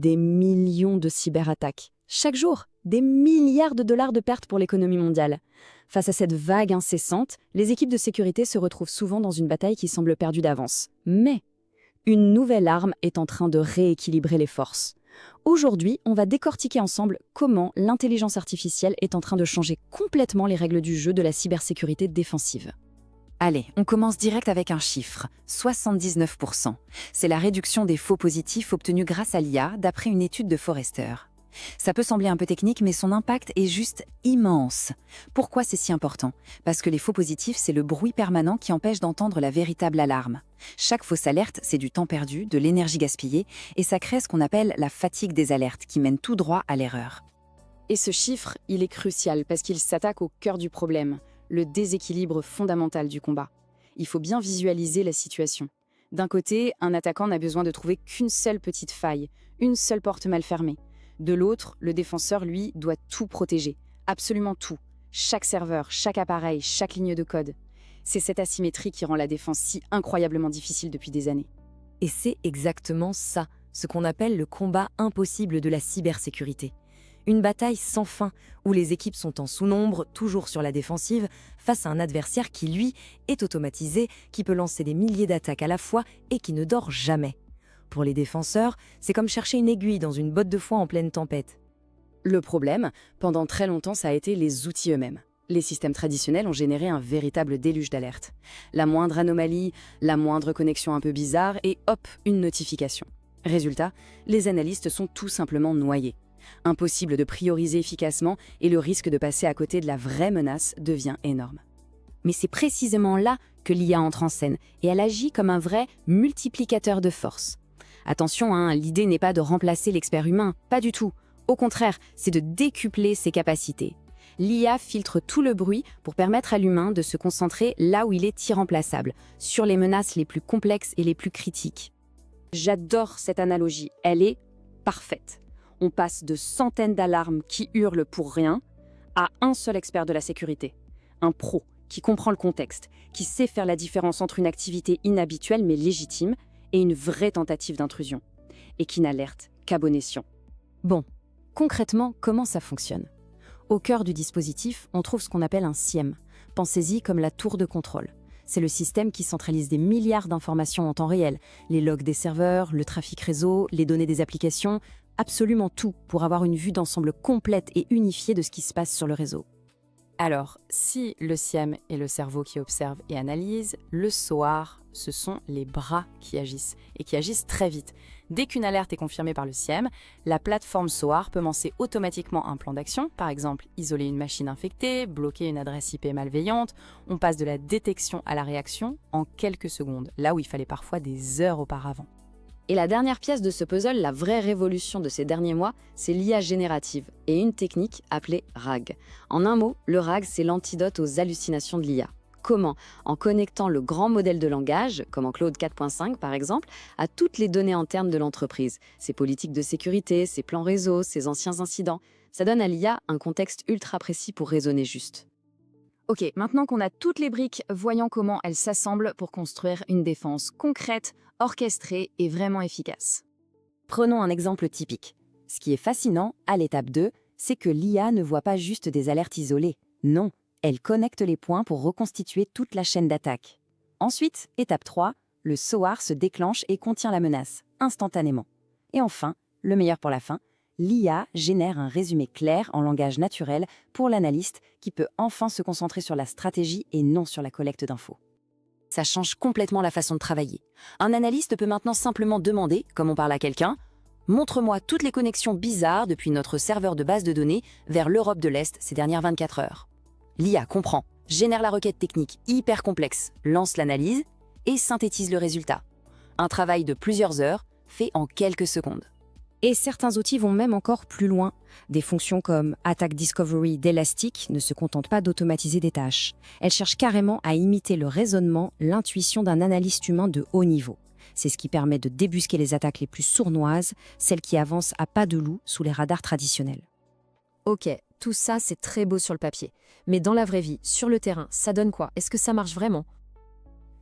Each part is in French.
Des millions de cyberattaques. Chaque jour, des milliards de dollars de pertes pour l'économie mondiale. Face à cette vague incessante, les équipes de sécurité se retrouvent souvent dans une bataille qui semble perdue d'avance. Mais une nouvelle arme est en train de rééquilibrer les forces. Aujourd'hui, on va décortiquer ensemble comment l'intelligence artificielle est en train de changer complètement les règles du jeu de la cybersécurité défensive. Allez, on commence direct avec un chiffre, 79%. C'est la réduction des faux positifs obtenus grâce à l'IA d'après une étude de Forrester. Ça peut sembler un peu technique, mais son impact est juste immense. Pourquoi c'est si important? Parce que les faux positifs, c'est le bruit permanent qui empêche d'entendre la véritable alarme. Chaque fausse alerte, c'est du temps perdu, de l'énergie gaspillée, et ça crée ce qu'on appelle la fatigue des alertes, qui mène tout droit à l'erreur. Et ce chiffre, il est crucial parce qu'il s'attaque au cœur du problème, le déséquilibre fondamental du combat. Il faut bien visualiser la situation. D'un côté, un attaquant n'a besoin de trouver qu'une seule petite faille, une seule porte mal fermée. De l'autre, le défenseur, lui, doit tout protéger, absolument tout. Chaque serveur, chaque appareil, chaque ligne de code. C'est cette asymétrie qui rend la défense si incroyablement difficile depuis des années. Et c'est exactement ça, ce qu'on appelle le combat impossible de la cybersécurité. Une bataille sans fin, où les équipes sont en sous-nombre, toujours sur la défensive, face à un adversaire qui, lui, est automatisé, qui peut lancer des milliers d'attaques à la fois et qui ne dort jamais. Pour les défenseurs, c'est comme chercher une aiguille dans une botte de foin en pleine tempête. Le problème, pendant très longtemps, ça a été les outils eux-mêmes. Les systèmes traditionnels ont généré un véritable déluge d'alertes. La moindre anomalie, la moindre connexion un peu bizarre, et hop, une notification. Résultat, les analystes sont tout simplement noyés. Impossible de prioriser efficacement et le risque de passer à côté de la vraie menace devient énorme. Mais c'est précisément là que l'IA entre en scène, et elle agit comme un vrai multiplicateur de force. Attention, l'idée n'est pas de remplacer l'expert humain, pas du tout. Au contraire, c'est de décupler ses capacités. L'IA filtre tout le bruit pour permettre à l'humain de se concentrer là où il est irremplaçable, sur les menaces les plus complexes et les plus critiques. J'adore cette analogie, elle est parfaite. On passe de centaines d'alarmes qui hurlent pour rien à un seul expert de la sécurité. Un pro qui comprend le contexte, qui sait faire la différence entre une activité inhabituelle mais légitime et une vraie tentative d'intrusion, et qui n'alerte qu'à bon escient. Bon, concrètement, comment ça fonctionne? Au cœur du dispositif, on trouve ce qu'on appelle un SIEM. Pensez-y comme la tour de contrôle. C'est le système qui centralise des milliards d'informations en temps réel, les logs des serveurs, le trafic réseau, les données des applications, absolument tout pour avoir une vue d'ensemble complète et unifiée de ce qui se passe sur le réseau. Alors, si le SIEM est le cerveau qui observe et analyse, le SOAR, ce sont les bras qui agissent, et qui agissent très vite. Dès qu'une alerte est confirmée par le SIEM, la plateforme SOAR peut lancer automatiquement un plan d'action, par exemple isoler une machine infectée, bloquer une adresse IP malveillante. On passe de la détection à la réaction en quelques secondes, là où il fallait parfois des heures auparavant. Et la dernière pièce de ce puzzle, la vraie révolution de ces derniers mois, c'est l'IA générative et une technique appelée RAG. En un mot, le RAG, c'est l'antidote aux hallucinations de l'IA. Comment? En connectant le grand modèle de langage, comme en Claude 4.5 par exemple, à toutes les données internes de l'entreprise, ses politiques de sécurité, ses plans réseau, ses anciens incidents. Ça donne à l'IA un contexte ultra précis pour raisonner juste. Ok, maintenant qu'on a toutes les briques, voyons comment elles s'assemblent pour construire une défense concrète, orchestrée et vraiment efficace. Prenons un exemple typique. Ce qui est fascinant, à l'étape 2, c'est que l'IA ne voit pas juste des alertes isolées. Non, elle connecte les points pour reconstituer toute la chaîne d'attaque. Ensuite, étape 3, le SOAR se déclenche et contient la menace, instantanément. Et enfin, le meilleur pour la fin, l'IA génère un résumé clair en langage naturel pour l'analyste qui peut enfin se concentrer sur la stratégie et non sur la collecte d'infos. Ça change complètement la façon de travailler. Un analyste peut maintenant simplement demander, comme on parle à quelqu'un, « Montre-moi toutes les connexions bizarres depuis notre serveur de base de données vers l'Europe de l'Est ces dernières 24 heures. » L'IA comprend, génère la requête technique hyper complexe, lance l'analyse et synthétise le résultat. Un travail de plusieurs heures fait en quelques secondes. Et certains outils vont même encore plus loin. Des fonctions comme Attack Discovery d'Elastic ne se contentent pas d'automatiser des tâches. Elles cherchent carrément à imiter le raisonnement, l'intuition d'un analyste humain de haut niveau. C'est ce qui permet de débusquer les attaques les plus sournoises, celles qui avancent à pas de loup sous les radars traditionnels. Ok, tout ça c'est très beau sur le papier. Mais dans la vraie vie, sur le terrain, ça donne quoi? Est-ce que ça marche vraiment?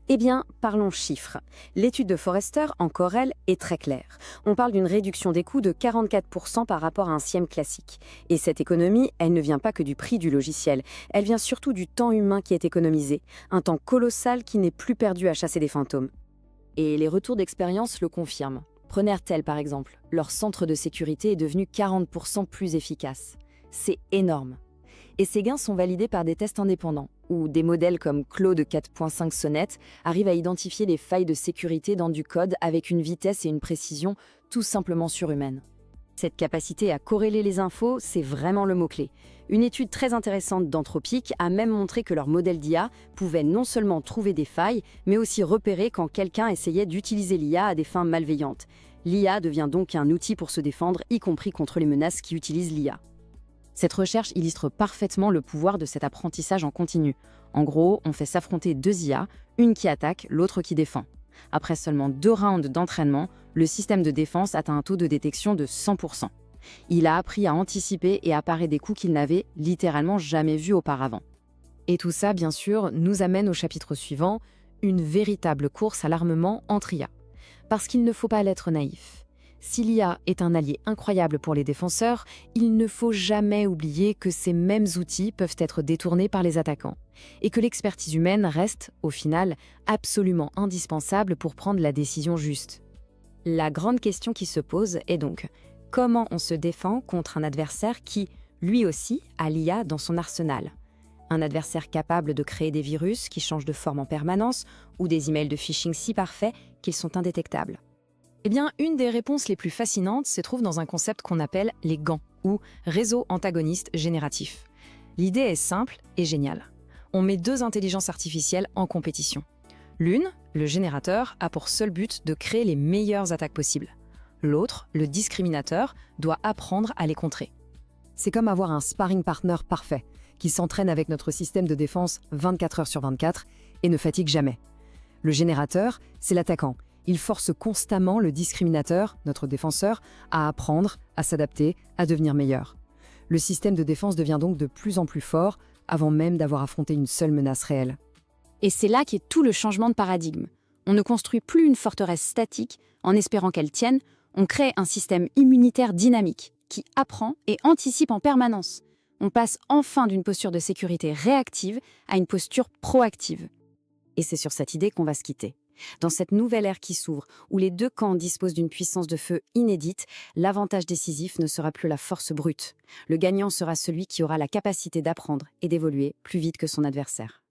Eh bien, parlons chiffres. L'étude de Forrester, encore elle, est très claire. On parle d'une réduction des coûts de 44% par rapport à un SIEM classique. Et cette économie, elle ne vient pas que du prix du logiciel, elle vient surtout du temps humain qui est économisé, un temps colossal qui n'est plus perdu à chasser des fantômes. Et les retours d'expérience le confirment. Prenez RTL par exemple, leur centre de sécurité est devenu 40% plus efficace. C'est énorme. Et ces gains sont validés par des tests indépendants, où des modèles comme Claude 4.5 Sonnet arrivent à identifier les failles de sécurité dans du code avec une vitesse et une précision tout simplement surhumaines. Cette capacité à corréler les infos, c'est vraiment le mot-clé. Une étude très intéressante d'Anthropic a même montré que leur modèle d'IA pouvait non seulement trouver des failles, mais aussi repérer quand quelqu'un essayait d'utiliser l'IA à des fins malveillantes. L'IA devient donc un outil pour se défendre, y compris contre les menaces qui utilisent l'IA. Cette recherche illustre parfaitement le pouvoir de cet apprentissage en continu. En gros, on fait s'affronter deux IA, une qui attaque, l'autre qui défend. Après seulement 2 rounds d'entraînement, le système de défense atteint un taux de détection de 100%. Il a appris à anticiper et à parer des coups qu'il n'avait littéralement jamais vus auparavant. Et tout ça, bien sûr, nous amène au chapitre suivant, une véritable course à l'armement entre IA. Parce qu'il ne faut pas l'être naïf. Si l'IA est un allié incroyable pour les défenseurs, il ne faut jamais oublier que ces mêmes outils peuvent être détournés par les attaquants, et que l'expertise humaine reste, au final, absolument indispensable pour prendre la décision juste. La grande question qui se pose est donc, comment on se défend contre un adversaire qui, lui aussi, a l'IA dans son arsenal ? Un adversaire capable de créer des virus qui changent de forme en permanence, ou des emails de phishing si parfaits qu'ils sont indétectables. Eh bien, une des réponses les plus fascinantes se trouve dans un concept qu'on appelle les GAN, ou réseaux antagonistes génératifs. L'idée est simple et géniale. On met 2 intelligences artificielles en compétition. L'une, le générateur, a pour seul but de créer les meilleures attaques possibles. L'autre, le discriminateur, doit apprendre à les contrer. C'est comme avoir un sparring partner parfait, qui s'entraîne avec notre système de défense 24 heures sur 24 et ne fatigue jamais. Le générateur, c'est l'attaquant. Il force constamment le discriminateur, notre défenseur, à apprendre, à s'adapter, à devenir meilleur. Le système de défense devient donc de plus en plus fort, avant même d'avoir affronté une seule menace réelle. Et c'est là qu'est tout le changement de paradigme. On ne construit plus une forteresse statique en espérant qu'elle tienne, on crée un système immunitaire dynamique qui apprend et anticipe en permanence. On passe enfin d'une posture de sécurité réactive à une posture proactive. Et c'est sur cette idée qu'on va se quitter. Dans cette nouvelle ère qui s'ouvre, où les 2 camps disposent d'une puissance de feu inédite, l'avantage décisif ne sera plus la force brute. Le gagnant sera celui qui aura la capacité d'apprendre et d'évoluer plus vite que son adversaire.